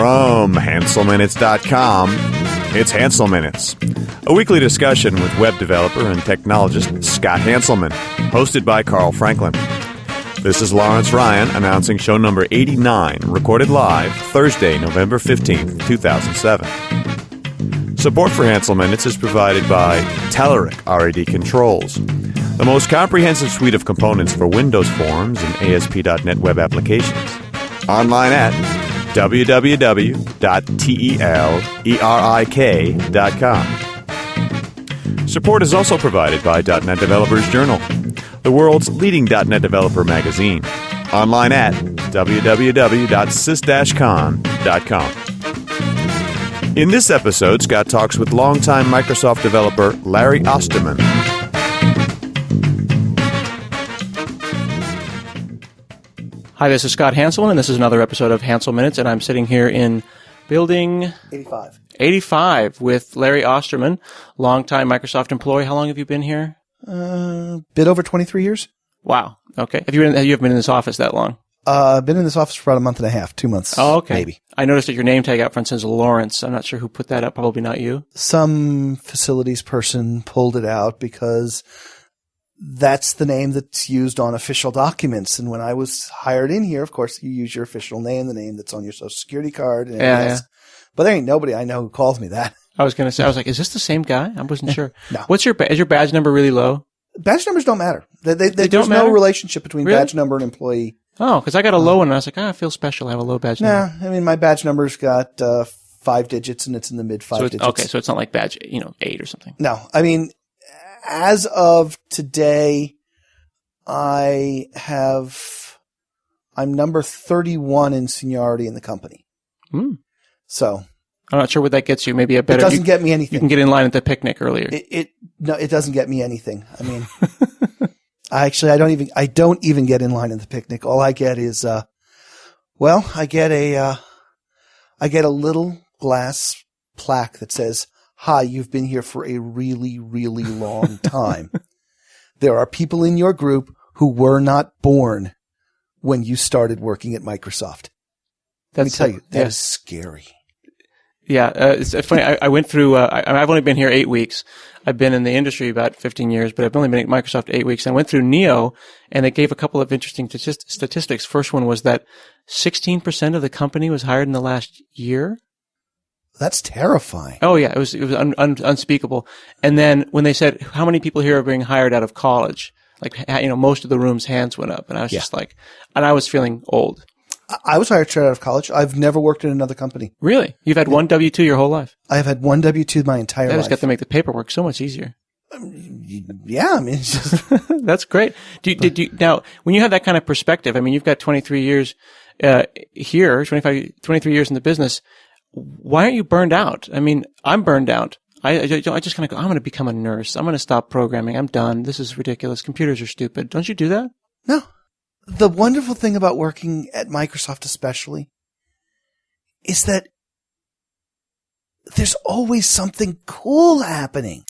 From HanselMinutes.com, it's Hansel Minutes, a weekly discussion with web developer and technologist Scott Hanselman, hosted by Carl Franklin. This is Lawrence Ryan announcing show number 89, recorded live Thursday, November 15th, 2007. Support for Hansel Minutes is provided by Telerik RAD Controls, the most comprehensive suite of components for Windows Forms and ASP.NET web applications. Online at www.telerik.com. Support is also provided by .NET Developers Journal, the world's leading .NET developer magazine. Online at www.sys-con.com. In this episode, Scott talks with longtime Microsoft developer Larry Osterman. Hi, this is Scott Hanselman, and this is another episode of Hansel Minutes, and I'm sitting here in building 85 with Larry Osterman, longtime Microsoft employee. How long have you been here? Bit over 23 years. Wow. Okay. Have you been in this office that long? Been in this office for about a month and a half, 2 months. Oh, okay. Maybe. I noticed that your name tag out front says Lawrence. I'm not sure who put that up. Probably not you. Some facilities person pulled it out because that's the name that's used on official documents. And when I was hired in here, of course, you use your official name, the name that's on your social security card. And yeah. But there ain't nobody I know who calls me that. I was going to say, I was like, is this the same guy? I wasn't sure. No. Is your badge number really low? Badge numbers don't matter. They there's don't matter? no relationship between Really? badge number and employee. Oh, because I got a low one, and I was like, I feel special. I have a low badge number. Nah, I mean, my badge number's got 5 digits, and it's in the mid 5 digits. Okay, so it's not like badge 8 or something. No, I mean, as of today, I'm number 31 in seniority in the company. So I'm not sure what that gets you. Maybe a better. It doesn't get me anything. You can get in line at the picnic earlier. No, it doesn't get me anything. I mean, I don't even get in line at the picnic. All I get is, I get a little glass plaque that says, "Hi, you've been here for a really, really long time. There are people in your group who were not born when you started working at Microsoft." Let me tell you, that is scary. Yeah, it's funny. I went through. I've only been here 8 weeks. I've been in the industry about 15 years, but I've only been at Microsoft 8 weeks. And I went through Neo, and they gave a couple of interesting statistics. First one was that 16% of the company was hired in the last year. That's terrifying. Oh yeah, it was unspeakable. And then when they said how many people here are being hired out of college, like most of the room's hands went up, and I was just like, and I was feeling old. I was hired straight out of college. I've never worked in another company. Really? You've had one W-2 your whole life? I've had one W-2 my entire life. That has got to make the paperwork so much easier. Yeah, I mean, it's just that's great. Now, when you have that kind of perspective, I mean, you've got 23 years here, 23 years in the business. Why aren't you burned out? I mean, I'm burned out. I just kind of go, I'm going to become a nurse. I'm going to stop programming. I'm done. This is ridiculous. Computers are stupid. Don't you do that? No. The wonderful thing about working at Microsoft especially is that there's always something cool happening.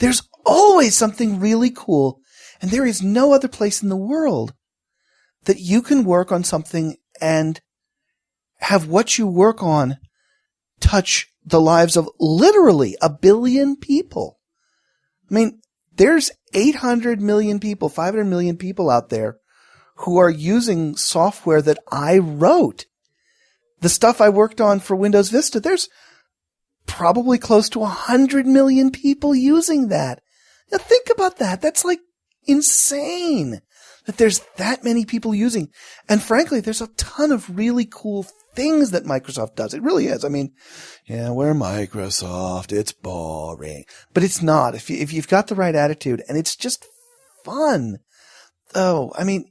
There's always something really cool. And there is no other place in the world that you can work on something and have what you work on touch the lives of literally 1 billion people. I mean, there's 800 million people, 500 million people out there who are using software that I wrote. The stuff I worked on for Windows Vista, there's probably close to 100 million people using that. Now think about that. That's like insane that there's that many people using. And frankly, there's a ton of really cool things that Microsoft does. It really is. I mean, yeah, we're Microsoft. It's boring. But it's not. If you've got the right attitude, and it's just fun. Oh, I mean,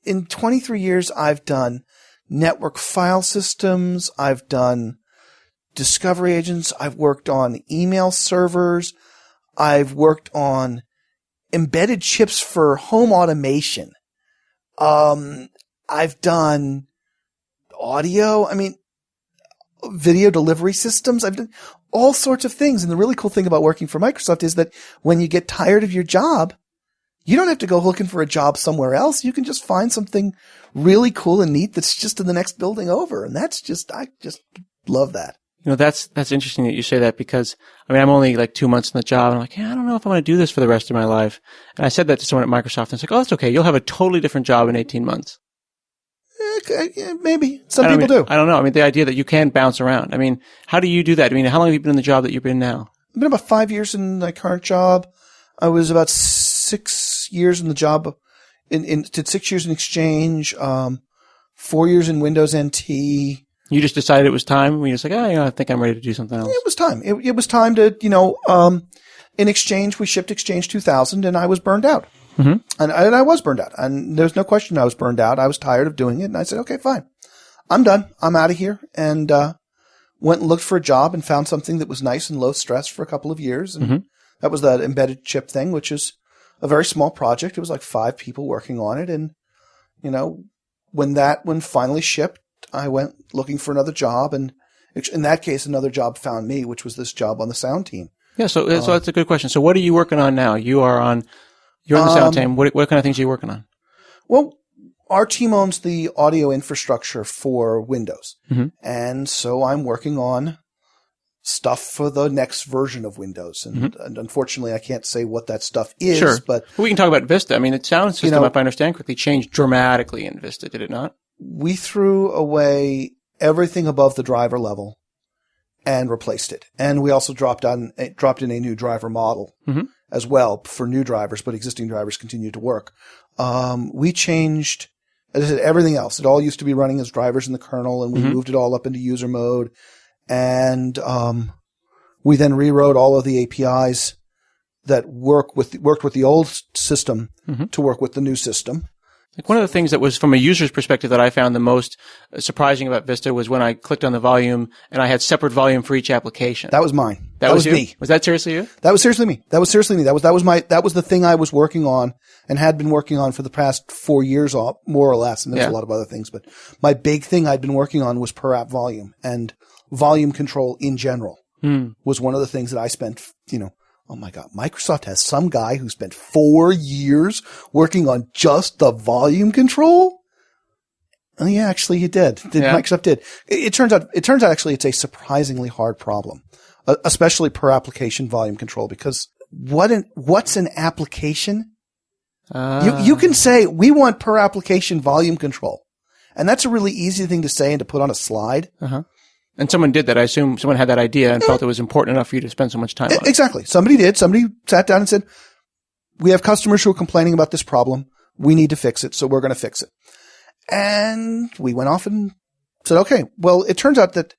in 23 years, I've done network file systems. I've done discovery agents. I've worked on email servers. I've worked on embedded chips for home automation. I've done audio. I mean, video delivery systems. I've done all sorts of things. And the really cool thing about working for Microsoft is that when you get tired of your job, You don't have to go looking for a job somewhere else. You can just find something really cool and neat that's just in the next building over. And I just love that. That's interesting that you say that, because, I'm only like 2 months in the job, and I'm like, I don't know if I want to do this for the rest of my life. And I said that to someone at Microsoft, and it's like, oh, that's okay. You'll have a totally different job in 18 months. Maybe. Some people do. I don't know. The idea that you can bounce around. How do you do that? How long have you been in the job that you've been in now? I've been about 5 years in my current job. I was about 6 years in the job, did 6 years in Exchange, 4 years in Windows NT. You just decided it was time? Were you just like, I think I'm ready to do something else? It was time. It was time to, in Exchange, we shipped Exchange 2000, and I was burned out. Mm-hmm. And I was burned out. And there's no question I was burned out. I was tired of doing it. And I said, okay, fine. I'm done. I'm out of here. And went and looked for a job and found something that was nice and low stress for a couple of years. And that was that embedded chip thing, which is a very small project. It was like 5 people working on it. And, when that one finally shipped, I went looking for another job. And in that case, another job found me, which was this job on the sound team. Yeah. So that's a good question. So what are you working on now? You're on the sound team. What kind of things are you working on? Well, our team owns the audio infrastructure for Windows. Mm-hmm. And so I'm working on stuff for the next version of Windows. And unfortunately, I can't say what that stuff is. Sure. But we can talk about Vista. The sound system, if I understand correctly, changed dramatically in Vista, did it not? We threw away everything above the driver level and replaced it. And we also dropped in a new driver model as well for new drivers, but existing drivers continue to work. We changed, as I said, everything else. It all used to be running as drivers in the kernel, and we moved it all up into user mode. And we then rewrote all of the APIs that worked with the old system to work with the new system. Like one of the things that was from a user's perspective that I found the most surprising about Vista was when I clicked on the volume and I had separate volume for each application. That was mine. That was me. Was that seriously you? That was seriously me. That was the thing I was working on and had been working on for the past 4 years, more or less. And there's a lot of other things, but my big thing I'd been working on was per app volume and volume control in general was one of the things that I spent, oh my God, Microsoft has some guy who spent 4 years working on just the volume control? Oh yeah, actually he did. Microsoft did. It turns out actually it's a surprisingly hard problem, especially per application volume control, because what's an application? You can say we want per application volume control. And that's a really easy thing to say and to put on a slide. And someone did that. I assume someone had that idea and felt it was important enough for you to spend so much time on it. Exactly. Somebody did. Somebody sat down and said, we have customers who are complaining about this problem. We need to fix it, so we're going to fix it. And we went off and said, okay, well, it turns out that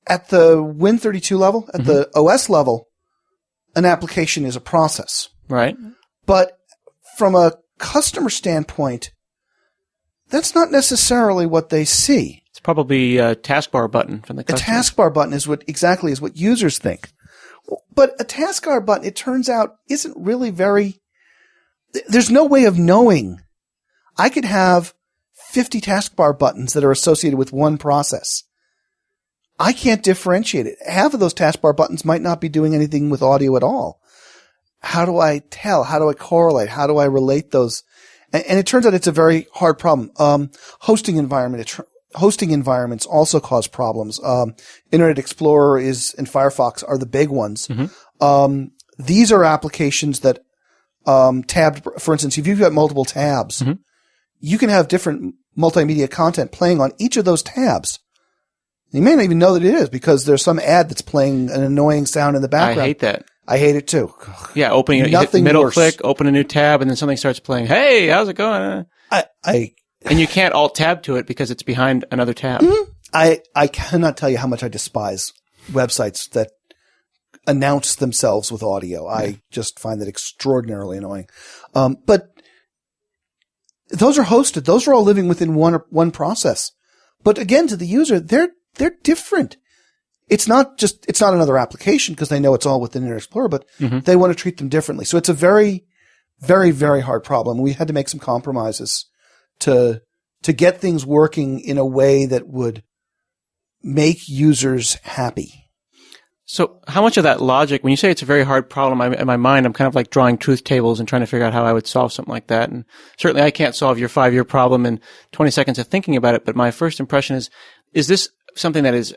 at the Win32 level, at the OS level, an application is a process. Right. But from a customer standpoint, that's not necessarily what they see. It's probably a taskbar button from the customer. A taskbar button is what users think. But a taskbar button, it turns out, isn't really there's no way of knowing. I could have 50 taskbar buttons that are associated with one process. I can't differentiate it. Half of those taskbar buttons might not be doing anything with audio at all. How do I tell? How do I correlate? How do I relate those? And it turns out it's a very hard problem. Hosting environments also cause problems. Internet Explorer and Firefox are the big ones. These are applications that, tabbed, for instance, if you've got multiple tabs, you can have different multimedia content playing on each of those tabs. You may not even know that it is because there's some ad that's playing an annoying sound in the background. I hate that. I hate it too. Yeah, opening it, hit middle click, open a new tab, and then something starts playing. Hey, how's it going? And you can't alt tab to it because it's behind another tab. I cannot tell you how much I despise websites that announce themselves with audio. I just find that extraordinarily annoying. But those are hosted. Those are all living within one process. But again, to the user, they're different. It's not another application because they know it's all within Internet Explorer, but they want to treat them differently. So it's a very, very, very hard problem. We had to make some compromises to get things working in a way that would make users happy. So how much of that logic, when you say it's a very hard problem, in my mind, I'm kind of like drawing truth tables and trying to figure out how I would solve something like that. And certainly I can't solve your 5-year problem in 20 seconds of thinking about it. But my first impression is this something that is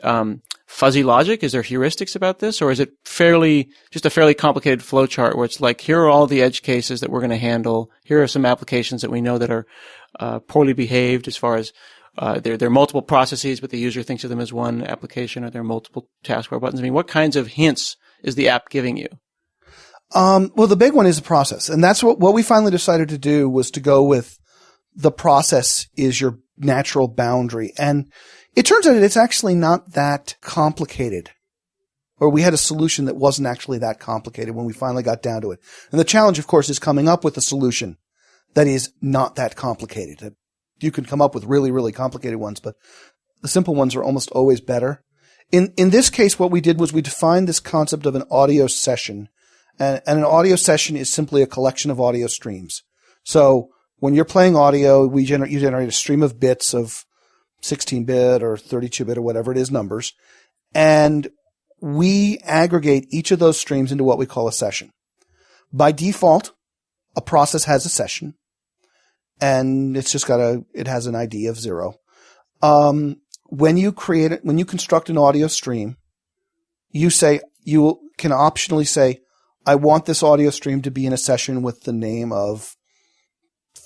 fuzzy logic? Is there heuristics about this? Or is it just a fairly complicated flowchart where it's like, here are all the edge cases that we're going to handle. Here are some applications that we know that are poorly behaved as far as there are multiple processes, but the user thinks of them as one application, or there are multiple taskbar buttons. I mean, what kinds of hints is the app giving you? Well, the big one is the process. And that's what we finally decided to do, was to go with the process is your natural boundary. And it turns out it's actually not that complicated. Or we had a solution that wasn't actually that complicated when we finally got down to it. And the challenge, of course, is coming up with a solution that is not that complicated. You can come up with really, really complicated ones, but the simple ones are almost always better. In this case, what we did was we defined this concept of an audio session. And an audio session is simply a collection of audio streams. So when you're playing audio, you generate a stream of bits of 16-bit or 32-bit or whatever it is numbers. And we aggregate each of those streams into what we call a session. By default, a process has a session. And it's just it has an ID of 0. When you construct an audio stream, you can optionally say, I want this audio stream to be in a session with the name of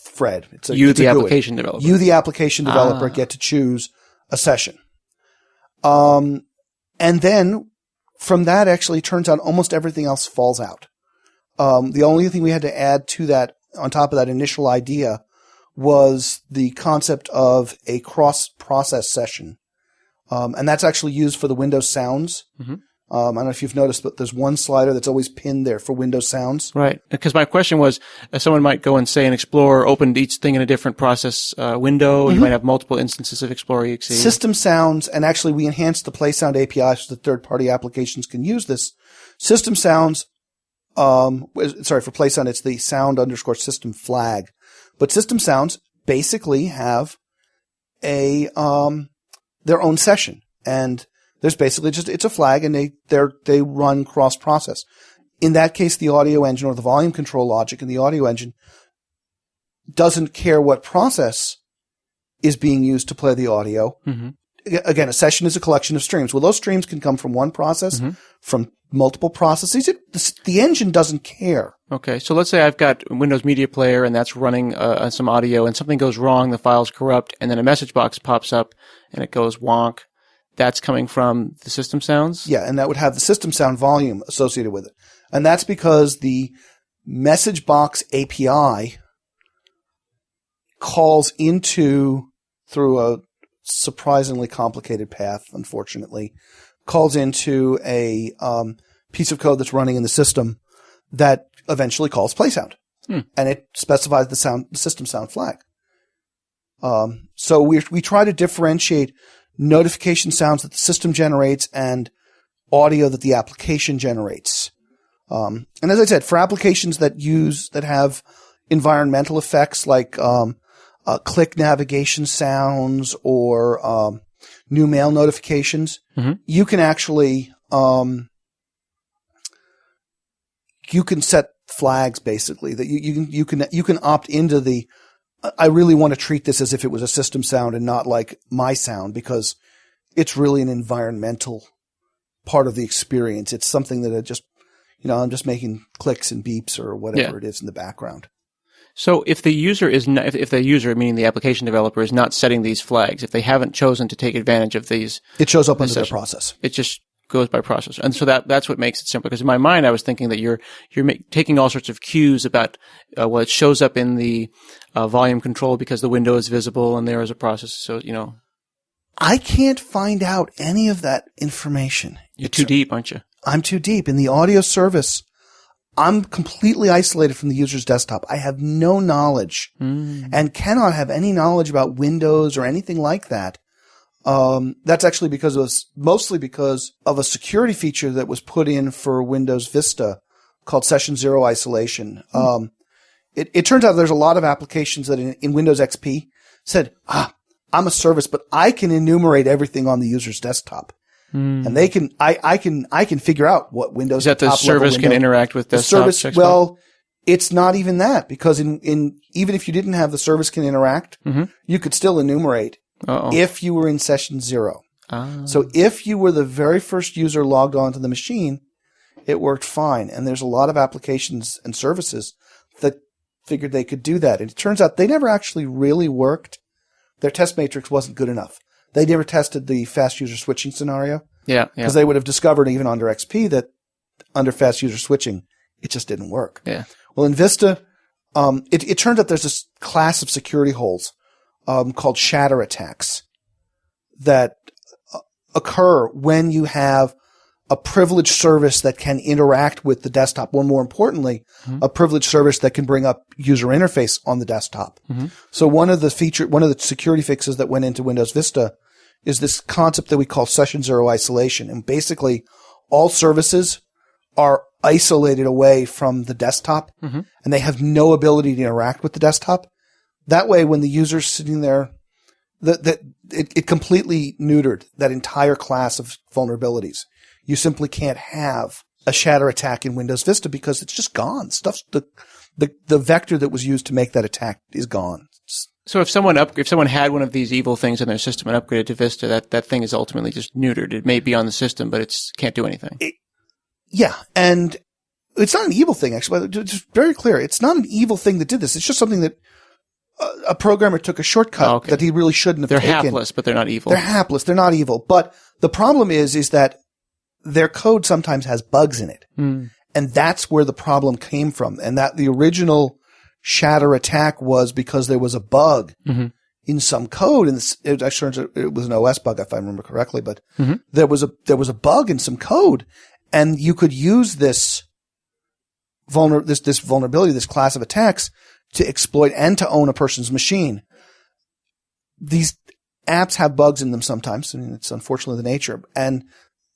Fred. The application developer. You, the application developer, get to choose a session. And then from that, actually, turns out almost everything else falls out. The only thing we had to add to that, on top of that initial idea, was the concept of a cross-process session. And that's actually used for the Windows sounds. Mm-hmm. I don't know if you've noticed, but there's one slider that's always pinned there for Windows sounds. Right. Because my question was, someone might go and say in Explorer opened each thing in a different process window. Mm-hmm. You might have multiple instances of Explorer EXE. System sounds, and actually we enhanced the PlaySound API so that third-party applications can use this. System sounds, for PlaySound, it's the sound_system flag. But system sounds basically have their own session, and there's basically it's a flag, and they run cross process. In that case, the audio engine or the volume control logic in the audio engine doesn't care what process is being used to play the audio. Mm-hmm. Again, a session is a collection of streams. Well, those streams can come from one process, mm-hmm. from multiple processes. The engine doesn't care. Okay, so let's say I've got Windows Media Player and that's running some audio, and something goes wrong, the file's corrupt, and then a message box pops up and it goes wonk. That's coming from the system sounds? Yeah, and that would have the system sound volume associated with it. And that's because the message box API calls through a surprisingly complicated path, unfortunately, calls into a piece of code that's running in the system that eventually calls PlaySound. And it specifies the system sound flag. So we try to differentiate notification sounds that the system generates and audio that the application generates. And as I said, for applications that have environmental effects like click navigation sounds or new mail notifications, mm-hmm. you can actually you can set flags basically that you can opt into the I really want to treat this as if it was a system sound and not like my sound, because it's really an environmental part of the experience. It's something that I'm just making clicks and beeps or whatever it is in the background. So if the user if the user, meaning the application developer, is not setting these flags, if they haven't chosen to take advantage of these, it shows up under the process. It just goes by process. And so that's what makes it simple. Because in my mind, I was thinking that you're taking all sorts of cues about, it shows up in the, volume control because the window is visible and there is a process. So, I can't find out any of that information. You're too deep, aren't you? I'm too deep. In the audio service, I'm completely isolated from the user's desktop. I have no knowledge and cannot have any knowledge about Windows or anything like that. That's actually mostly because of a security feature that was put in for Windows Vista called Session Zero Isolation. It turns out there's a lot of applications that in Windows XP said, I'm a service, but I can enumerate everything on the user's desktop. And they can, I can figure out what Windows. Is that the service can interact with desktop? The service, well, it's not even that, because even if you didn't have the service can interact, you could still enumerate if you were in session 0. So if you were the very first user logged onto the machine, it worked fine. And there's a lot of applications and services that figured they could do that. And it turns out they never actually really worked. Their test matrix wasn't good enough. They never tested the fast user switching scenario. Yeah. Because they would have discovered even under XP that under fast user switching, it just didn't work. Yeah. Well, in Vista, it turns out there's this class of security holes called shatter attacks that occur when you have a privileged service that can interact with the desktop, or more importantly, a privileged service that can bring up user interface on the desktop. So one of the security fixes that went into Windows Vista is this concept that we call session 0 isolation. And basically, all services are isolated away from the desktop, and they have no ability to interact with the desktop. That way, when the user's sitting there, it completely neutered that entire class of vulnerabilities. You simply can't have a shatter attack in Windows Vista because it's just gone. The vector that was used to make that attack is gone. So if someone had one of these evil things in their system and upgraded to Vista, that thing is ultimately just neutered. It may be on the system, but it can't do anything. Yeah, and it's not an evil thing, actually. It's very clear. It's not an evil thing that did this. It's just something that a programmer took a shortcut that he really shouldn't have taken. They're hapless, but they're not evil. They're hapless. They're not evil. But the problem is that their code sometimes has bugs in it. And that's where the problem came from. And that the original shatter attack was because there was a bug in some code. And it was an OS bug, if I remember correctly. But there was a bug in some code. And you could use this vulnerability, this class of attacks, to exploit and to own a person's machine. These apps have bugs in them sometimes. I mean, it's unfortunately the nature. And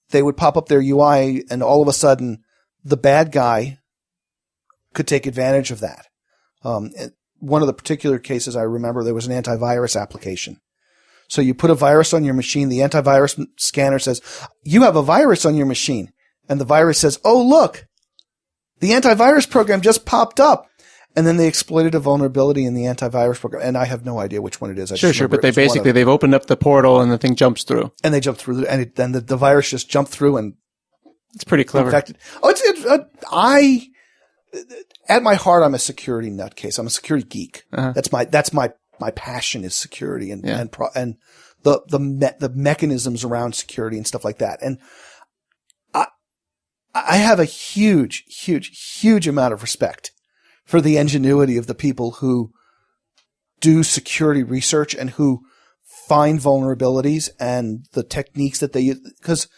they would pop up their UI, and all of a sudden, the bad guy could take advantage of that. One of the particular cases I remember, there was an antivirus application. So you put a virus on your machine. The antivirus scanner says, "You have a virus on your machine." And the virus says, "Oh, look, the antivirus program just popped up." And then they exploited a vulnerability in the antivirus program. And I have no idea which one it is. Sure. But they've opened up the portal and the thing jumps through. And they jump through, and then the virus just jumped through and it's pretty clever. Infected. At my heart, I'm a security nutcase. I'm a security geek. That's my passion is security and the mechanisms around security and stuff like that. And I have a huge amount of respect for the ingenuity of the people who do security research and who find vulnerabilities and the techniques that they use. Because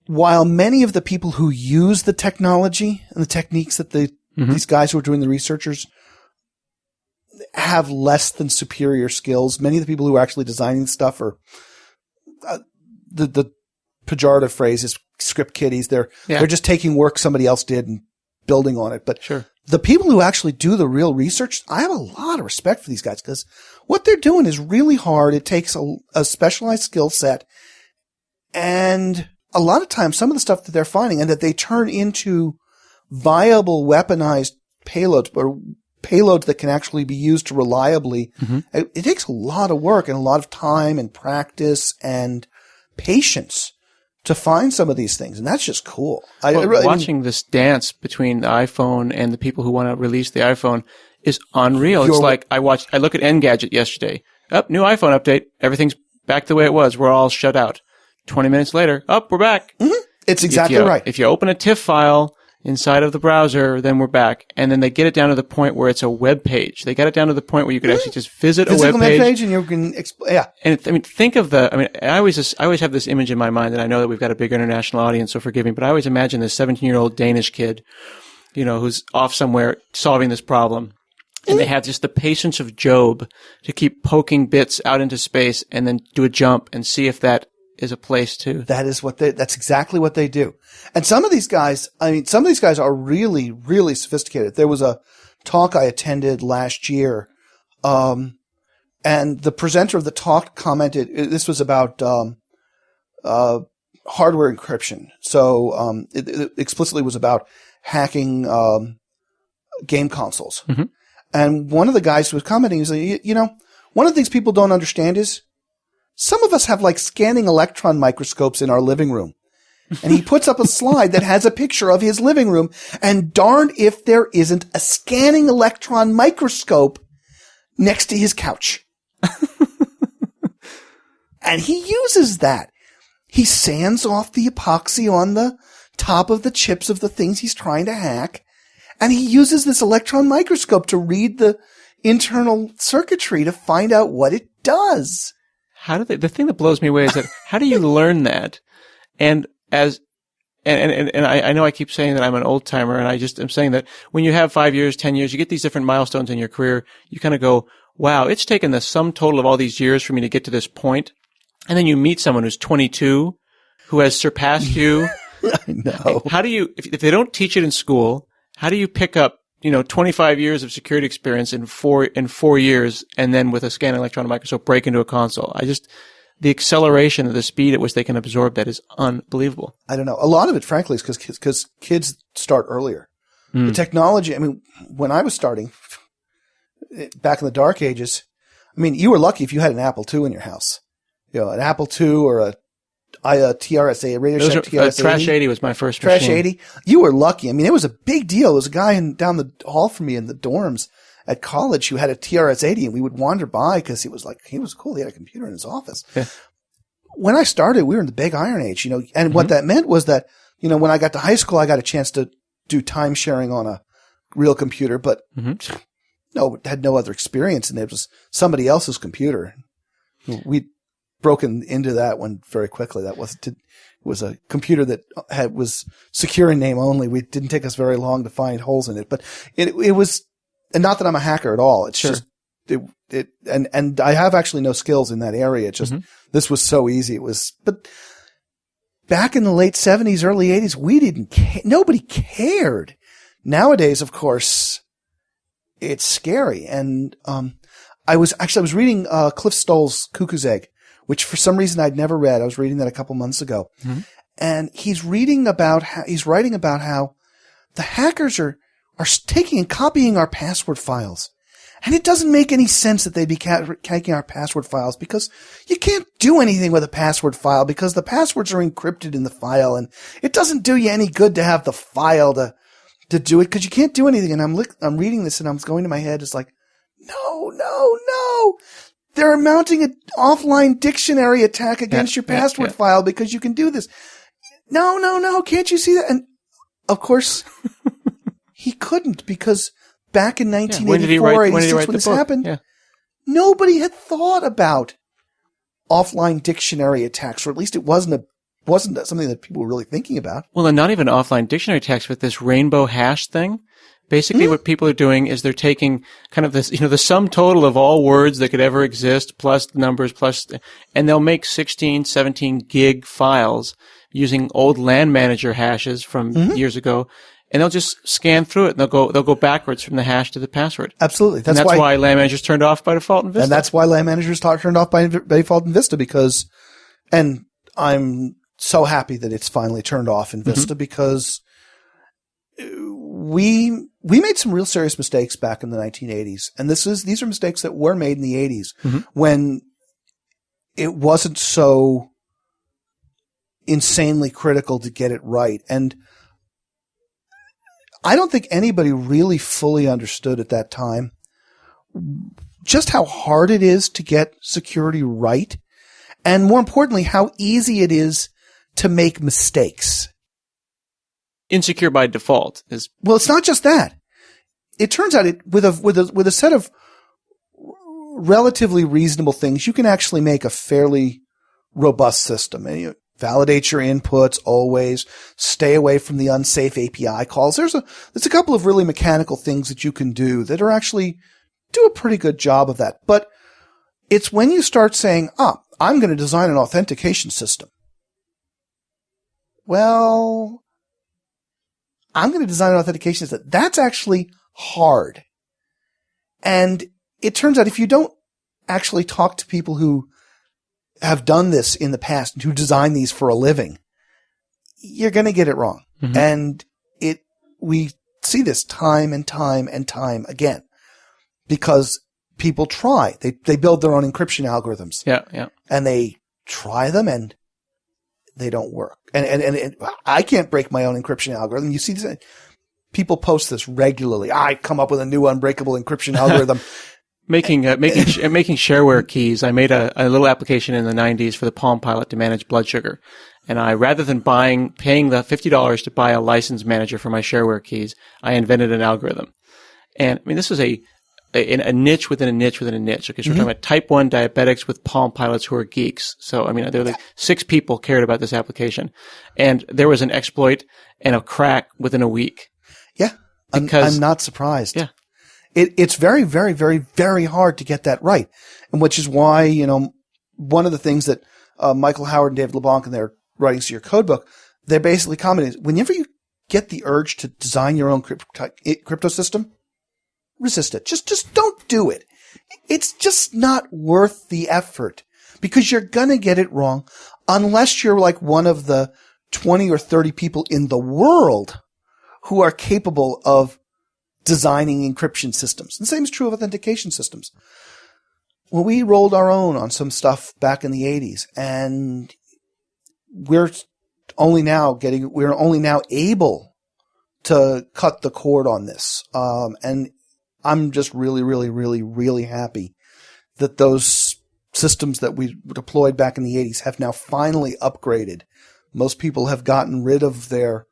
while many of the people who use the technology and the techniques that these guys who are doing the researchers have less than superior skills, many of the people who are actually designing stuff are the pejorative phrase is script kiddies. They're just taking work somebody else did and building on it. But the people who actually do the real research, I have a lot of respect for these guys because what they're doing is really hard. It takes a specialized skill set, and a lot of times some of the stuff that they're finding and that they turn into viable weaponized payloads or payloads that can actually be used to reliably. It takes a lot of work and a lot of time and practice and patience to find some of these things, and that's just cool. Watching this dance between the iPhone and the people who want to release the iPhone is unreal. It's like I look at Engadget yesterday. New iPhone update. Everything's back the way it was. We're all shut out. 20 minutes later, we're back. It's exactly right. If you open a TIFF file inside of the browser, then we're back. And then they get it down to the point where it's a web page. They got it down to the point where you could actually just visit a web page. And you can And think of I always have this image in my mind, and I know that we've got a big international audience, so forgive me, but I always imagine this 17-year-old Danish kid, who's off somewhere solving this problem. And they have just the patience of Job to keep poking bits out into space and then do a jump and see if that is a place to. That's exactly what they do. And some of these guys are really, really sophisticated. There was a talk I attended last year, and the presenter of the talk commented, this was about, hardware encryption. So it explicitly was about hacking game consoles. Mm-hmm. And one of the guys who was commenting, he's like, one of the things people don't understand is some of us have like scanning electron microscopes in our living room. And he puts up a slide that has a picture of his living room, and darned if there isn't a scanning electron microscope next to his couch. And he uses that. He sands off the epoxy on the top of the chips of the things he's trying to hack, and he uses this electron microscope to read the internal circuitry to find out what it does. The thing that blows me away is that how do you learn that? And I know I keep saying that I'm an old timer, and I'm saying that when you have 5 years, 10 years, you get these different milestones in your career, you kind of go, wow, it's taken the sum total of all these years for me to get to this point. And then you meet someone who's 22, who has surpassed you. I know. How do you, if they don't teach it in school, how do you pick up, 25 years of security experience in 4 years, and then with a scanning electron microscope break into a console? The acceleration of the speed at which they can absorb that is unbelievable. I don't know. A lot of it, frankly, is because kids start earlier. The technology, when I was starting back in the dark ages, you were lucky if you had an Apple II in your house. An Apple II or a TRS-80, a Radio Shack TRS-80. Trash 80 was my first Trash machine. 80. You were lucky. It was a big deal. There was a guy down the hall from me in the dorms at college who had a TRS-80, and we would wander by because he was cool. He had a computer in his office. Yeah. When I started, we were in the big Iron Age, and what that meant was that, when I got to high school, I got a chance to do time sharing on a real computer, but had no other experience, and it was somebody else's computer. We'd broken into that one very quickly. That was a computer that was secure in name only. It didn't take us very long to find holes in it, but it was, and not that I'm a hacker at all. It's just, and I have actually no skills in that area. It's just, this was so easy. But back in the late 70s, early 80s, nobody cared. Nowadays, of course, it's scary. And, I was reading, Cliff Stoll's Cuckoo's Egg, which for some reason I'd never read. I was reading that a couple months ago. And he's writing about how the hackers are taking and copying our password files. And it doesn't make any sense that they'd be taking our password files, because you can't do anything with a password file because the passwords are encrypted in the file, and it doesn't do you any good to have the file to do it, because you can't do anything. And I'm reading this and I'm going to my head. It's like, no. They're mounting an offline dictionary attack against your password file because you can do this. No. Can't you see that? And of course, he couldn't, because back in 1984, 86, when this happened, nobody had thought about offline dictionary attacks, or at least it wasn't something that people were really thinking about. Well, and not even offline dictionary attacks, but this rainbow hash thing. Basically, what people are doing is they're taking kind of this, the sum total of all words that could ever exist, plus numbers, and they'll make 16, 17 gig files using old LAN manager hashes from years ago, and they'll just scan through it, and they'll go backwards from the hash to the password. Absolutely. That's why LAN managers turned off by default in Vista. And that's why LAN managers turned off by default in Vista, because, and I'm so happy that it's finally turned off in Vista, because we made some real serious mistakes back in the 1980s. And these are mistakes that were made in the 80s when it wasn't so insanely critical to get it right. And I don't think anybody really fully understood at that time just how hard it is to get security right. And more importantly, how easy it is to make mistakes. Insecure by default is. Well, it's not just that. It turns out with a set of relatively reasonable things, you can actually make a fairly robust system. And you validate your inputs always. Stay away from the unsafe API calls. There's a couple of really mechanical things that you can do that are actually do a pretty good job of that. But it's when you start saying, I'm going to design an authentication system. Well, I'm going to design an authentication system. That's actually hard. And it turns out if you don't actually talk to people who have done this in the past, who design these for a living, you're going to get it wrong. Mm-hmm. And we see this time and time and time again because people try. They build their own encryption algorithms. Yeah. And they try them and they don't work. And I can't break my own encryption algorithm. You see this, people post this regularly. I come up with a new unbreakable encryption algorithm. Making shareware keys. I made a little application in the 90s for the Palm Pilot to manage blood sugar. And rather than paying the $50 to buy a license manager for my shareware keys, I invented an algorithm. And I mean, this is a niche within a niche within a niche. Okay, so we're talking about type 1 diabetics with Palm Pilots who are geeks. So, I mean, there were like 6 people cared about this application. And there was an exploit and a crack within a week. Yeah. I'm not surprised. Yeah. It's very, very, very, very hard to get that right. And which is why, one of the things that Michael Howard and David LeBlanc in their writings to your code book, they're basically commenting, whenever you get the urge to design your own crypto system, resist it. Just don't do it. It's just not worth the effort because you're going to get it wrong unless you're like one of the 20 or 30 people in the world who are capable of designing encryption systems. And the same is true of authentication systems. Well, we rolled our own on some stuff back in the 80s, and we're only now able to cut the cord on this. And I'm just really, really, really, really happy that those systems that we deployed back in the 80s have now finally upgraded. Most people have gotten rid of their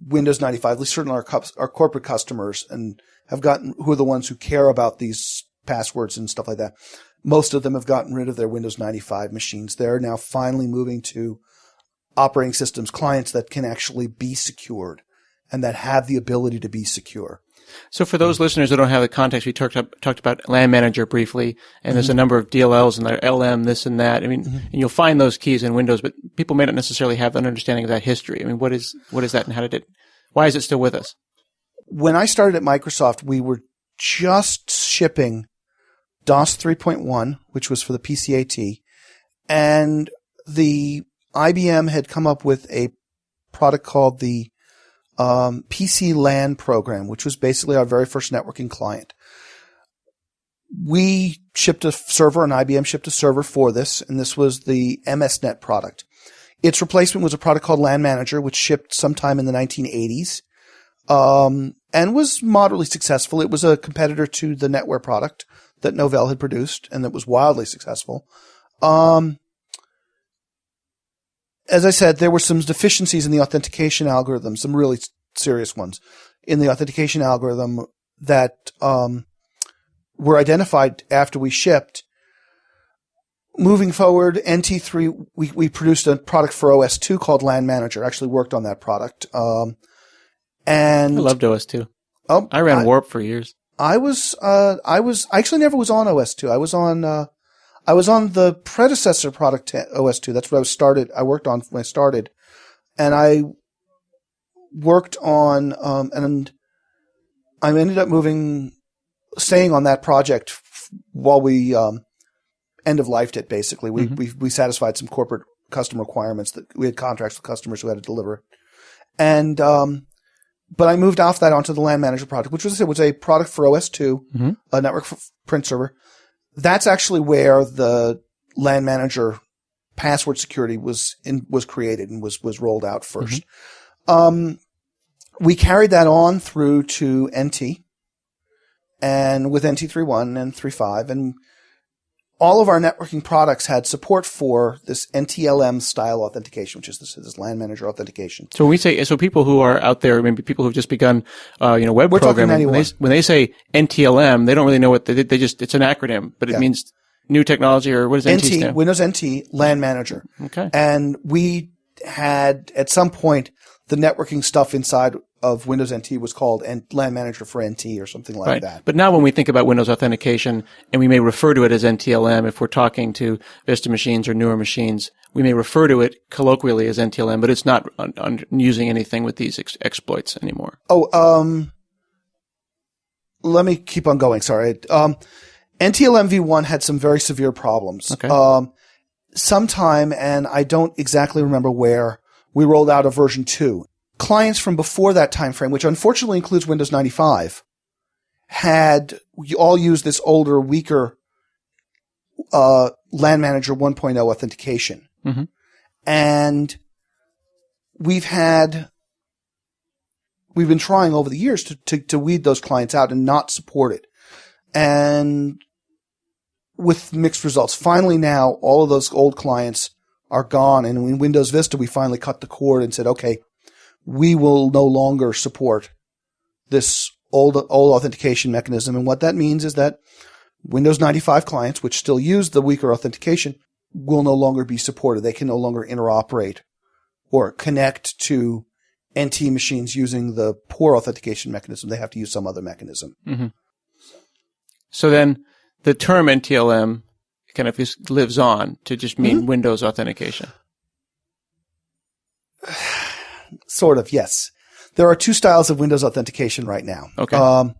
Windows 95, at least certainly our corporate customers, and who are the ones who care about these passwords and stuff like that. Most of them have gotten rid of their Windows 95 machines. They're now finally moving to operating systems, clients that can actually be secured and that have the ability to be secure. So for those listeners who don't have the context, we talked about LAN Manager briefly, and there's a number of DLLs and there LM, this and that. I mean, and you'll find those keys in Windows, but people may not necessarily have an understanding of that history. I mean, what is that and why is it still with us? When I started at Microsoft, we were just shipping DOS 3.1, which was for the PCAT, and the IBM had come up with a product called the PC LAN program, which was basically our very first networking client. We shipped a server, and IBM shipped a server for this, and this was the MSNet product. Its replacement was a product called LAN Manager, which shipped sometime in the 1980s, and was moderately successful. It was a competitor to the NetWare product that Novell had produced, and that was wildly successful. As I said, there were some deficiencies in the authentication algorithm, some really serious ones in the authentication algorithm that were identified after we shipped. Moving forward, NT3, we produced a product for OS2 called LAN Manager. I actually worked on that product. And I loved OS2. Oh, I ran Warp for years. I actually never was on OS2. I was on the predecessor product to OS2. That's what I worked on when I started. And I worked on, and I ended up staying on that project while we, end-of-lifed it, basically. We satisfied some corporate customer requirements that we had contracts with customers who had to deliver it. And, but I moved off that onto the LAN Manager project, which was a product for OS2, a network print server. That's actually where the LAN Manager password security was created and was rolled out first. We carried that on through to NT, and with NT 3.1 and 3.5, and all of our networking products had support for this NTLM style authentication, which is this LAN Manager authentication. So when we say, people who are out there, maybe people who've just begun, web programming, when they say NTLM, they don't really know what it's an acronym, but it means new technology, or what does NT stand for? Windows NT LAN Manager. Okay. And we had, at some point, the networking stuff inside of Windows NT was called LAN Manager for NT or something like that. But now when we think about Windows authentication, and we may refer to it as NTLM if we're talking to Vista machines or newer machines, we may refer to it colloquially as NTLM, but it's not using anything with these exploits anymore. Let me keep on going. Sorry. NTLM v1 had some very severe problems. Okay. sometime, and I don't exactly remember where, we rolled out a version 2. Clients from before that time frame, which unfortunately includes Windows 95, had all used this older, weaker LAN Manager 1.0 authentication. Mm-hmm. And we've been trying over the years to weed those clients out and not support it. And with mixed results. Finally now, all of those old clients are gone. And in Windows Vista, we finally cut the cord and said, okay, we will no longer support this old authentication mechanism. And what that means is that Windows 95 clients, which still use the weaker authentication, will no longer be supported. They can no longer interoperate or connect to NT machines using the poor authentication mechanism. They have to use some other mechanism. Mm-hmm. So then the term NTLM kind of just lives on to just mean Windows authentication. Sort of, yes. There are two styles of Windows authentication right now. Okay.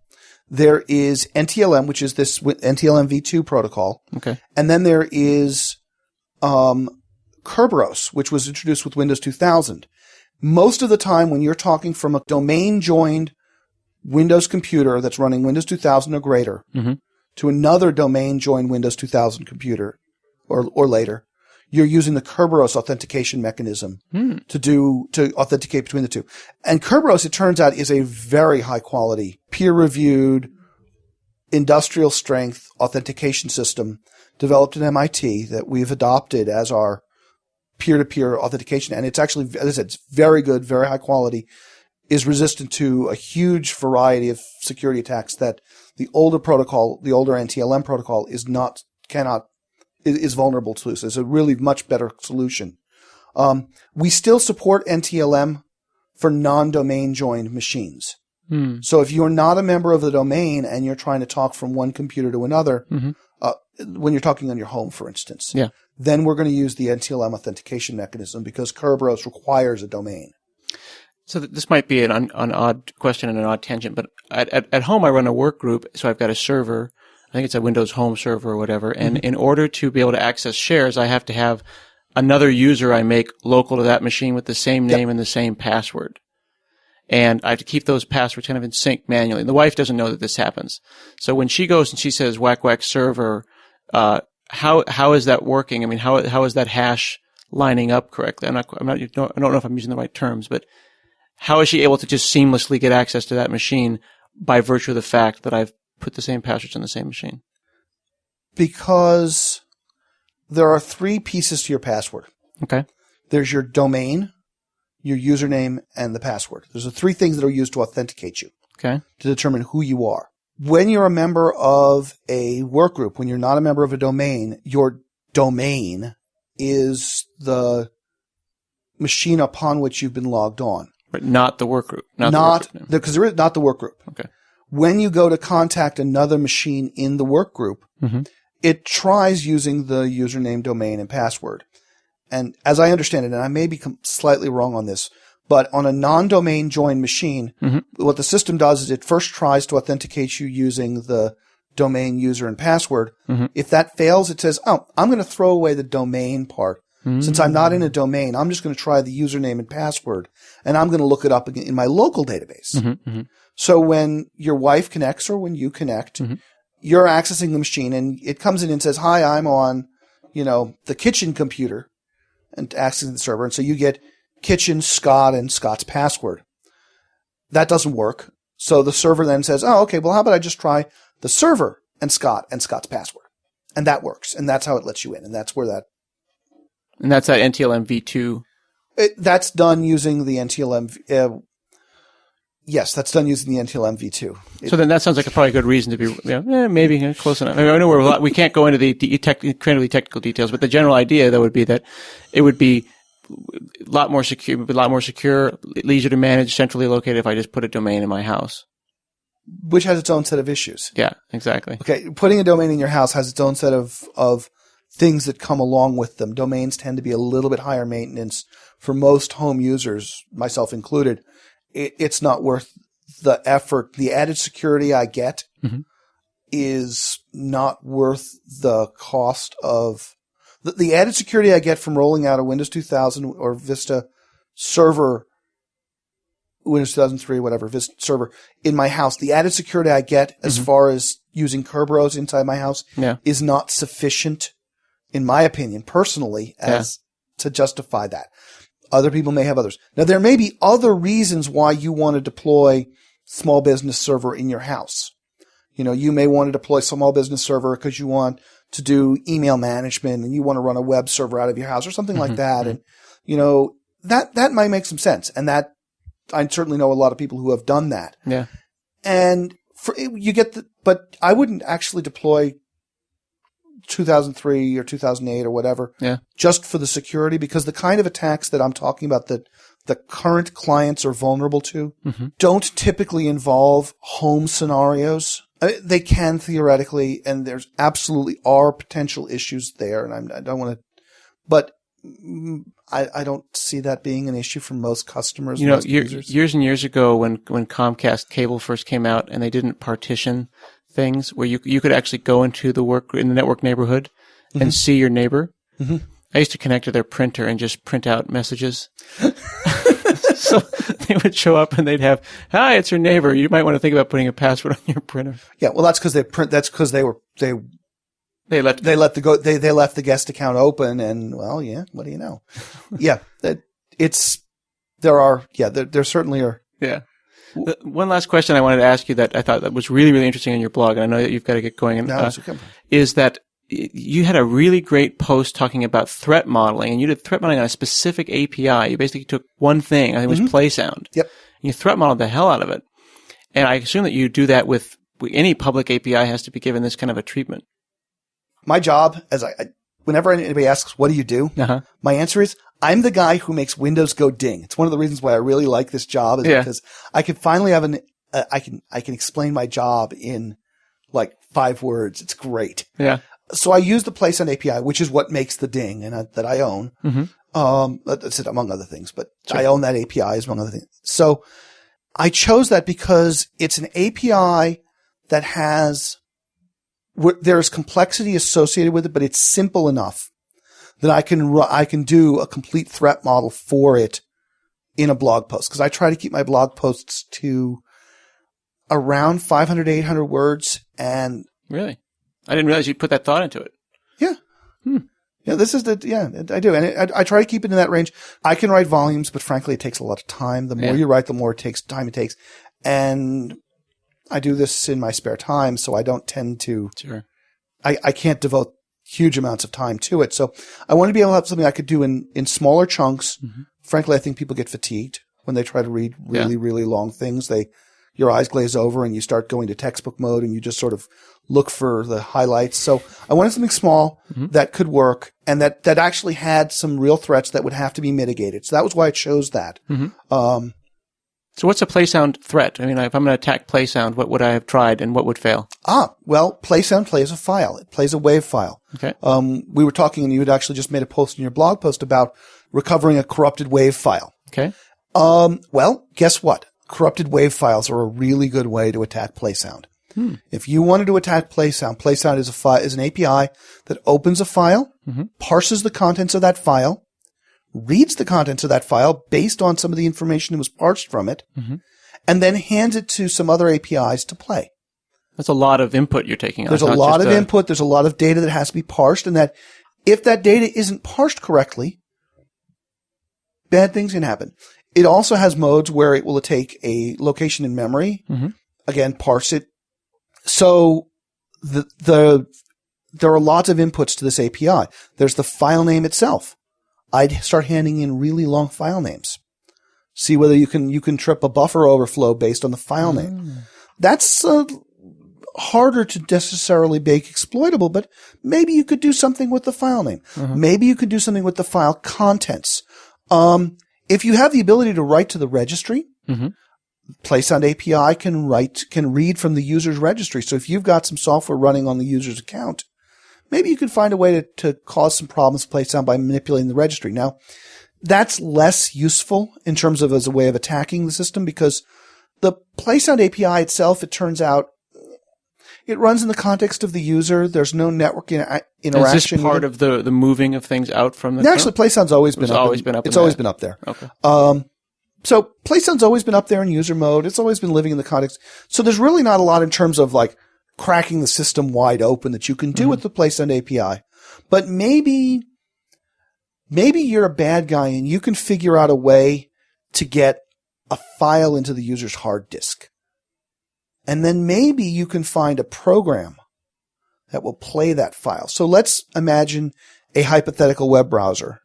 There is NTLM, which is this NTLM v2 protocol. Okay. And then there is Kerberos, which was introduced with Windows 2000. Most of the time when you're talking from a domain-joined Windows computer that's running Windows 2000 or greater to another domain-joined Windows 2000 computer or later, you're using the Kerberos authentication mechanism to authenticate between the two. And Kerberos, it turns out, is a very high-quality, peer-reviewed, industrial-strength authentication system developed at MIT that we've adopted as our peer-to-peer authentication. And it's actually, as I said, it's very good, very high quality, is resistant to a huge variety of security attacks that the older protocol, the older NTLM protocol is vulnerable to. So it's a really much better solution. We still support NTLM for non-domain joined machines. So if you're not a member of the domain and you're trying to talk from one computer to another, when you're talking on your home, for instance, then we're going to use the NTLM authentication mechanism because Kerberos requires a domain. So this might be an odd question and an odd tangent, but at home I run a work group, so I've got a server. I think it's a Windows Home server or whatever. And in order to be able to access shares, I have to have another user I make local to that machine with the same name and the same password. And I have to keep those passwords kind of in sync manually. And the wife doesn't know that this happens. So when she goes and she says whack whack server, how is that working? I mean, how is that hash lining up correctly? I don't know if I'm using the right terms, but how is she able to just seamlessly get access to that machine by virtue of the fact that I've put the same passwords on the same machine? Because there are three pieces to your password. Okay. There's your domain, your username, and the password. There's the three things that are used to authenticate you. Okay. To determine who you are. When you're a member of a work group, when you're not a member of a domain, your domain is the machine upon which you've been logged on. But not the work group. Because there is not the work group. Okay. When you go to contact another machine in the work group, it tries using the username, domain, and password. And as I understand it, and I may be slightly wrong on this, but on a non-domain joined machine, what the system does is it first tries to authenticate you using the domain, user, and password. If that fails, it says, oh, I'm going to throw away the domain part. Since I'm not in a domain, I'm just going to try the username and password, and I'm going to look it up in my local database. So when your wife connects or when you connect, you're accessing the machine, and it comes in and says, hi, I'm on, the kitchen computer, and accessing the server. And so you get kitchen, Scott, and Scott's password. That doesn't work. So the server then says, oh, okay, well, how about I just try the server and Scott's password? And that works. And that's how it lets you in. And that's where that. And that's that NTLM v2. That's done using the NTLM. Yes, that's done using the NTLM v2. So then that sounds like probably a good reason to be, maybe close enough. I know we can't go into the incredibly technical details, but the general idea, though, would be that it would be a lot more secure, easier to manage, centrally located if I just put a domain in my house. Which has its own set of issues. Yeah, exactly. Okay, putting a domain in your house has its own set of things that come along with them. Domains tend to be a little bit higher maintenance for most home users, myself included. It's not worth the effort. The added security I get is not worth the cost of The added security I get from rolling out a Windows 2000 or Vista server, Windows 2003, whatever, Vista server in my house, the added security I get as far as using Kerberos inside my house is not sufficient, in my opinion, personally, as to justify that. Other people may have others. Now, there may be other reasons why you want to deploy small business server in your house. You may want to deploy small business server because you want to do email management and you want to run a web server out of your house or something like that. And, that might make some sense. And that, I certainly know a lot of people who have done that. Yeah. And but I wouldn't actually deploy 2003 or 2008 or whatever just for the security, because the kind of attacks that I'm talking about that the current clients are vulnerable to don't typically involve home scenarios. They can theoretically, and there's absolutely are potential issues there. And I don't want to, but I don't see that being an issue for most customers. Years and years ago when Comcast cable first came out and they didn't partition things where you could actually go into the network neighborhood and see your neighbor. I used to connect to their printer and just print out messages. So they would show up and they'd have, "Hi, it's your neighbor. You might want to think about putting a password on your printer." Yeah, well, that's because they left the guest account open, and well, yeah, what do you know? There certainly are. Yeah. One last question I wanted to ask you that I thought that was really, really interesting in your blog, and I know that you've got to get going, is that you had a really great post talking about threat modeling, and you did threat modeling on a specific API. You basically took one thing, I think it was play sound. Yep. And you threat modeled the hell out of it. And I assume that you do that with any public API has to be given this kind of a treatment. My job, whenever anybody asks, what do you do? My answer is, I'm the guy who makes Windows go ding. It's one of the reasons why I really like this job, is because I can finally have I can explain my job in like 5 words. It's great. Yeah. So I use the PlaySound API, which is what makes the ding, and that I own. That's it, among other things, but I own that API among other things. So I chose that because it's an API that there's complexity associated with it, but it's simple enough that I can do a complete threat model for it in a blog post. Because I try to keep my blog posts to around 500 to 800 words. And really, I didn't realize you put that thought into it. Yeah. Yeah, I do. And I try to keep it in that range. I can write volumes, but frankly, it takes a lot of time. The more you write, the more time it takes. And I do this in my spare time, so I don't tend to. Sure. I can't devote huge amounts of time to it. So I want to be able to have something I could do in smaller chunks. Frankly, I think people get fatigued when they try to read really, really long things. Your eyes glaze over and you start going to textbook mode and you just sort of look for the highlights. So I wanted something small that could work and that actually had some real threats that would have to be mitigated. So that was why I chose that. So what's a PlaySound threat? I mean, if I'm going to attack PlaySound, what would I have tried and what would fail? Well, PlaySound plays a file. It plays a WAV file. Okay. We were talking and you had actually just made a post in your blog post about recovering a corrupted WAV file. Okay. Well, guess what? Corrupted WAV files are a really good way to attack PlaySound. If you wanted to attack PlaySound is an API that opens a file, parses the contents of that file, reads the contents of that file based on some of the information that was parsed from it, and then hands it to some other APIs to play. That's a lot of input you're taking on. There's a lot of input. There's a lot of data that has to be parsed, and that if that data isn't parsed correctly, bad things can happen. It also has modes where it will take a location in memory, again, parse it. So there are lots of inputs to this API. There's the file name itself. I'd start handing in really long file names. See whether you can trip a buffer overflow based on the file name. That's harder to necessarily make exploitable, but maybe you could do something with the file name. Maybe you could do something with the file contents. If you have the ability to write to the registry, PlaySound API can read from the user's registry. So if you've got some software running on the user's account, maybe you can find a way to cause some problems with PlaySound by manipulating the registry. Now, that's less useful in terms of as a way of attacking the system because the PlaySound API itself, it turns out, It runs in the context of the user. There's no network interaction. Is this part of the moving of things out from the No, actually, PlaySound's always been up. It's always been up there. Okay. So PlaySound's always been up there in user mode. It's always been living in the context. So there's really not a lot in terms of like cracking the system wide open that you can do with the PlaySound API. But maybe you're a bad guy and you can figure out a way to get a file into the user's hard disk. And then maybe you can find a program that will play that file. So let's imagine a hypothetical web browser.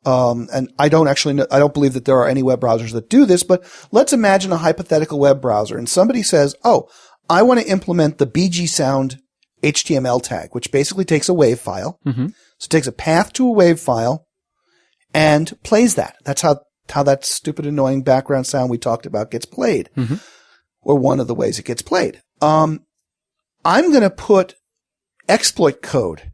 And I don't believe that there are any web browsers that do this, but let's imagine a hypothetical web browser and somebody says, oh, I want to implement the BG Sound HTML tag, which basically takes a WAV file. So it takes a path to a WAV file and plays that. That's how that stupid, annoying background sound we talked about gets played. Or one of the ways it gets played. I'm going to put exploit code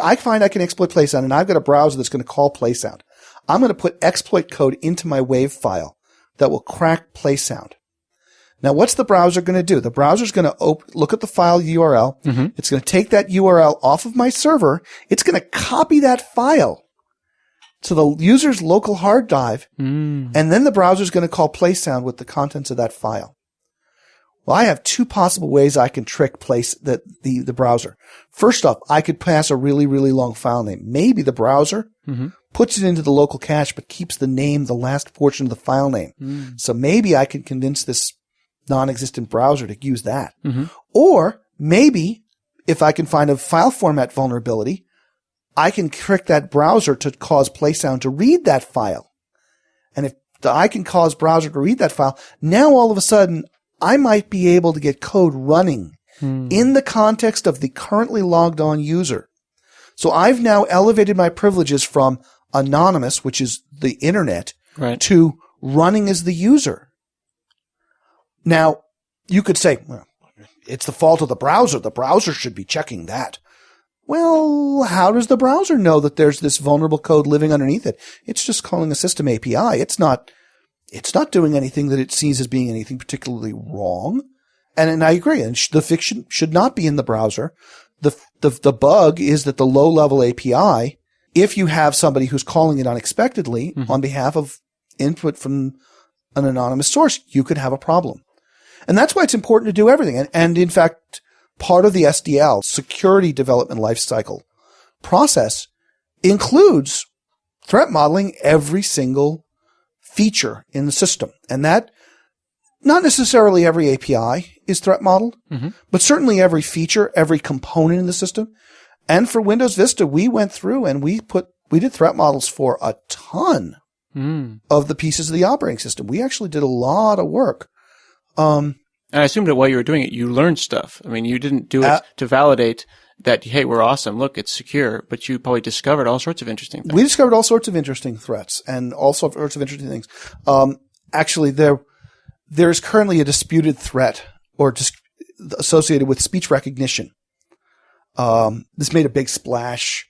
I find I can exploit PlaySound, and I've got a browser that's going to call PlaySound. I'm going to put exploit code into my WAV file that will crack PlaySound. Now, what's the browser going to do? The browser's going to look at the file URL. It's going to take that URL off of my server. It's going to copy that file to the user's local hard drive, and then the browser is going to call PlaySound with the contents of that file. Well, I have two possible ways I can trick the browser. First off, I could pass a really, really long file name. Maybe the browser puts it into the local cache, but keeps the last portion of the file name. So maybe I can convince this non-existent browser to use that. Or maybe if I can find a file format vulnerability, I can trick that browser to cause PlaySound to read that file. And if I can cause browser to read that file, now all of a sudden I might be able to get code running in the context of the currently logged on user. So I've now elevated my privileges from anonymous, which is the internet, to running as the user. Now, you could say, well, it's the fault of the browser. The browser should be checking that. Well, how does the browser know that there's this vulnerable code living underneath it? It's just calling a system API. It's not doing anything that it sees as being anything particularly wrong. And I agree. And the fiction should not be in the browser. The bug is that the low-level API, if you have somebody who's calling it unexpectedly on behalf of input from an anonymous source, you could have a problem. And that's why it's important to do everything. And in fact, part of the SDL, security development lifecycle process, includes threat modeling every single feature in the system. And that, not necessarily every API is threat modeled, but certainly every feature, every component in the system. And for Windows Vista, we went through and we did threat models for a ton of the pieces of the operating system. We actually did a lot of work. And I assumed that while you were doing it, you learned stuff. I mean, you didn't do it to validate that, hey, we're awesome. Look, it's secure. But you probably discovered all sorts of interesting things. We discovered all sorts of interesting threats and all sorts of interesting things. Actually, there's currently a disputed threat associated with speech recognition. This made a big splash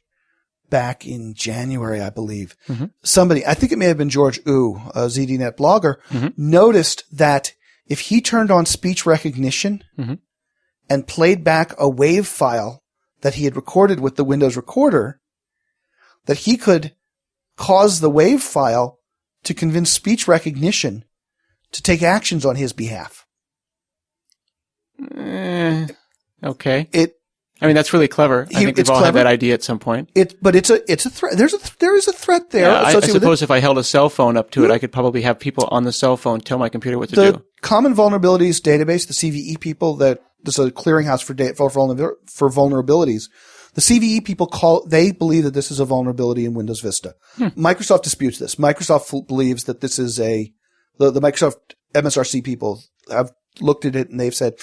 back in January, I believe. Somebody, I think it may have been George Wu, a ZDNet blogger, noticed that if he turned on speech recognition and played back a WAV file that he had recorded with the Windows recorder, that he could cause the WAV file to convince speech recognition to take actions on his behalf. Okay. I mean, that's really clever. I think we've all had that idea at some point. But it's a threat. There is a threat there. Yeah, I suppose if I held a cell phone up to it, I could probably have people on the cell phone tell my computer what to do. The Common Vulnerabilities Database, the CVE people, this is a clearinghouse for vulnerabilities. The CVE people they believe that this is a vulnerability in Windows Vista. Microsoft disputes this. Microsoft believes that this is the Microsoft MSRC people have looked at it and they've said,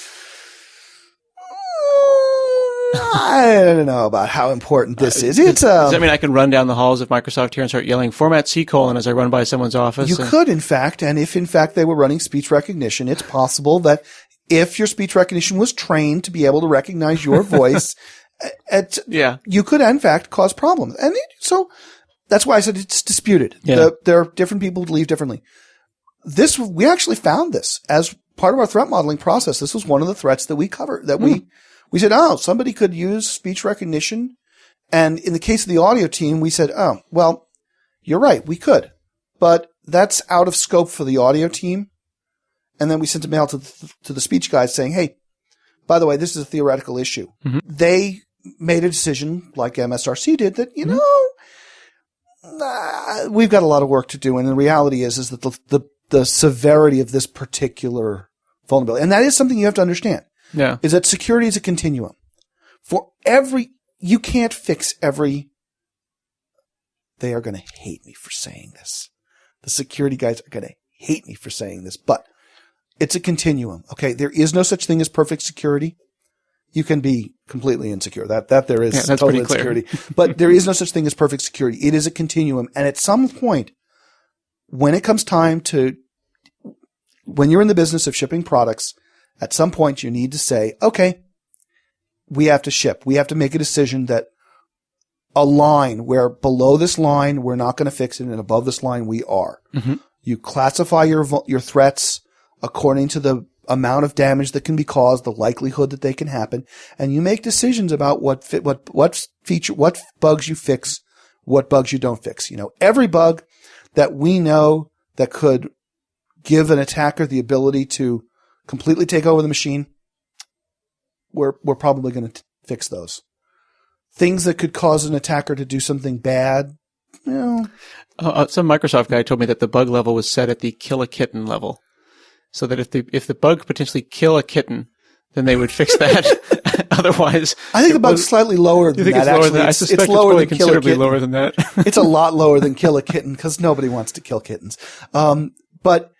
I don't know about how important this is. Does that mean I can run down the halls of Microsoft here and start yelling format C: as I run by someone's office? You could, in fact, and if in fact they were running speech recognition, it's possible that if your speech recognition was trained to be able to recognize your voice, you could in fact cause problems. And so that's why I said it's disputed. Yeah. There are different people who believe differently. We actually found this as part of our threat modeling process, this was one of the threats that we covered, that we said, somebody could use speech recognition. And in the case of the audio team, we said, well, you're right, we could, but that's out of scope for the audio team. And then we sent a mail to the speech guys saying, hey, by the way, this is a theoretical issue. Mm-hmm. They made a decision, like MSRC did, that, we've got a lot of work to do. And the reality is that the severity of this particular vulnerability, and that is something you have to understand, is that security is a continuum. You can't fix every. They are going to hate me for saying this. The security guys are going to hate me for saying this, but it's a continuum. Okay. There is no such thing as perfect security. You can be completely insecure. That there is total insecurity, but there is no such thing as perfect security. It is a continuum. And at some point, when it comes time when you're in the business of shipping products, at some point you need to say, okay, we have to ship. We have to make a decision that a line where below this line, we're not going to fix it, and above this line, we are. Mm-hmm. You classify your threats according to the amount of damage that can be caused, the likelihood that they can happen, and you make decisions about what bugs you fix, what bugs you don't fix. Every bug that we know that could give an attacker the ability to completely take over the machine, we're probably going to fix those. Things that could cause an attacker to do something bad, some Microsoft guy told me that the bug level was set at the kill a kitten level, so that if the bug could potentially kill a kitten, then they would fix that. Otherwise, I think the bug's slightly lower than that. Actually, I suspect it's lower than considerably lower than that. It's a lot lower than kill a kitten because nobody wants to kill kittens. But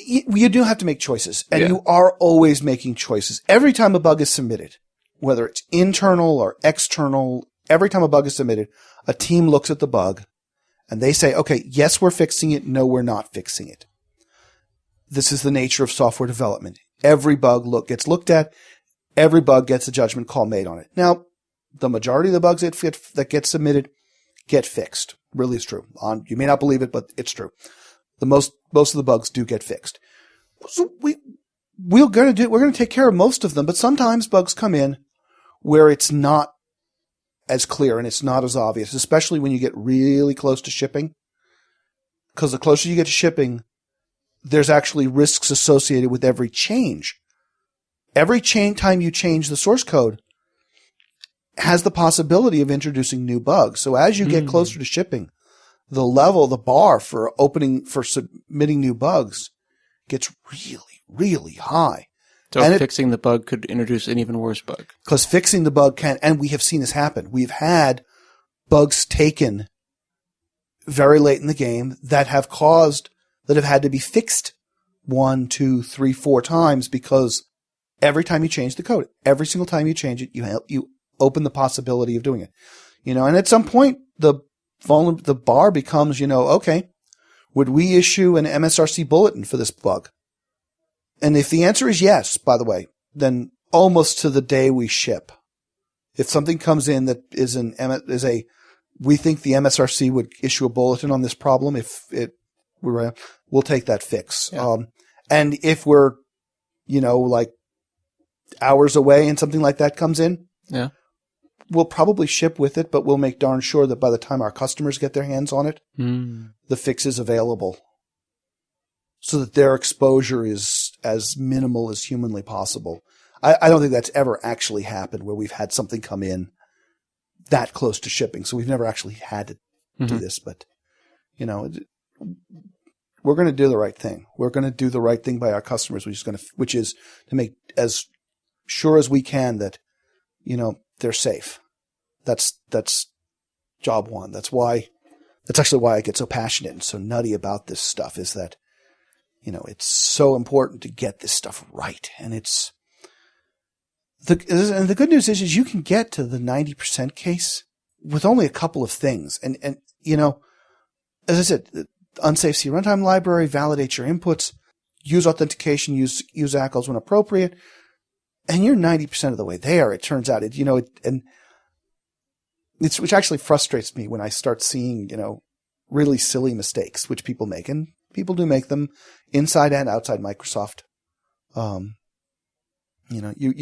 you do have to make choices, and you are always making choices. Every time a bug is submitted, whether it's internal or external, every time a bug is submitted, a team looks at the bug and they say, okay, yes, we're fixing it. No, we're not fixing it. This is the nature of software development. Every bug gets looked at. Every bug gets a judgment call made on it. Now, the majority of the bugs that get submitted get fixed. Really is true. You may not believe it, but it's true. Most of the bugs do get fixed. So we're going to take care of most of them, but sometimes bugs come in where it's not as clear and it's not as obvious, especially when you get really close to shipping. Because the closer you get to shipping, there's actually risks associated with every change. Every time you change the source code has the possibility of introducing new bugs. So as you get closer to shipping, the bar for submitting new bugs gets really, really high. So fixing the bug could introduce an even worse bug. Because fixing the bug and we have seen this happen. We've had bugs taken very late in the game that have had to be fixed 1, 2, 3, 4 times because every time you change the code, every single time you change it, you open the possibility of doing it. And at some point, the bar becomes, okay, would we issue an MSRC bulletin for this bug? And if the answer is yes, by the way, then almost to the day we ship, if something comes in that we think the MSRC would issue a bulletin on this problem, we'll take that fix. Yeah. And if we're, like hours away and something like that comes in, we'll probably ship with it, but we'll make darn sure that by the time our customers get their hands on it, the fix is available so that their exposure is as minimal as humanly possible. I don't think that's ever actually happened where we've had something come in that close to shipping. So we've never actually had to do this, but we're going to do the right thing. We're going to do the right thing by our customers, which is to make as sure as we can that, they're safe. That's job one. That's actually why I get so passionate and so nutty about this stuff is that, it's so important to get this stuff right. And the good news is you can get to the 90% case with only a couple of things. And as I said, unsafe C runtime library, validate your inputs, use authentication, use ACLs when appropriate. And you're 90% of the way there, it turns out. Which actually frustrates me when I start seeing, really silly mistakes which people make. And people do make them inside and outside Microsoft. You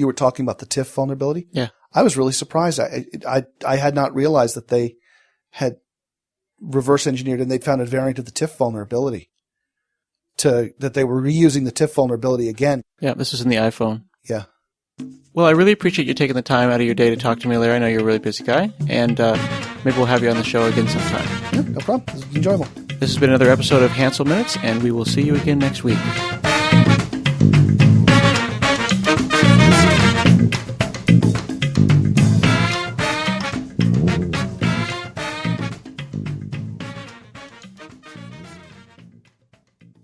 were talking about the TIFF vulnerability. Yeah. I was really surprised. I had not realized that they had reverse engineered and they'd found a variant of the TIFF vulnerability that they were reusing the TIFF vulnerability again. Yeah, this is in the iPhone. Yeah. Well, I really appreciate you taking the time out of your day to talk to me, Larry. I know you're a really busy guy, and maybe we'll have you on the show again sometime. Yeah, no problem. This was enjoyable. This has been another episode of Hansel Minutes, and we will see you again next week.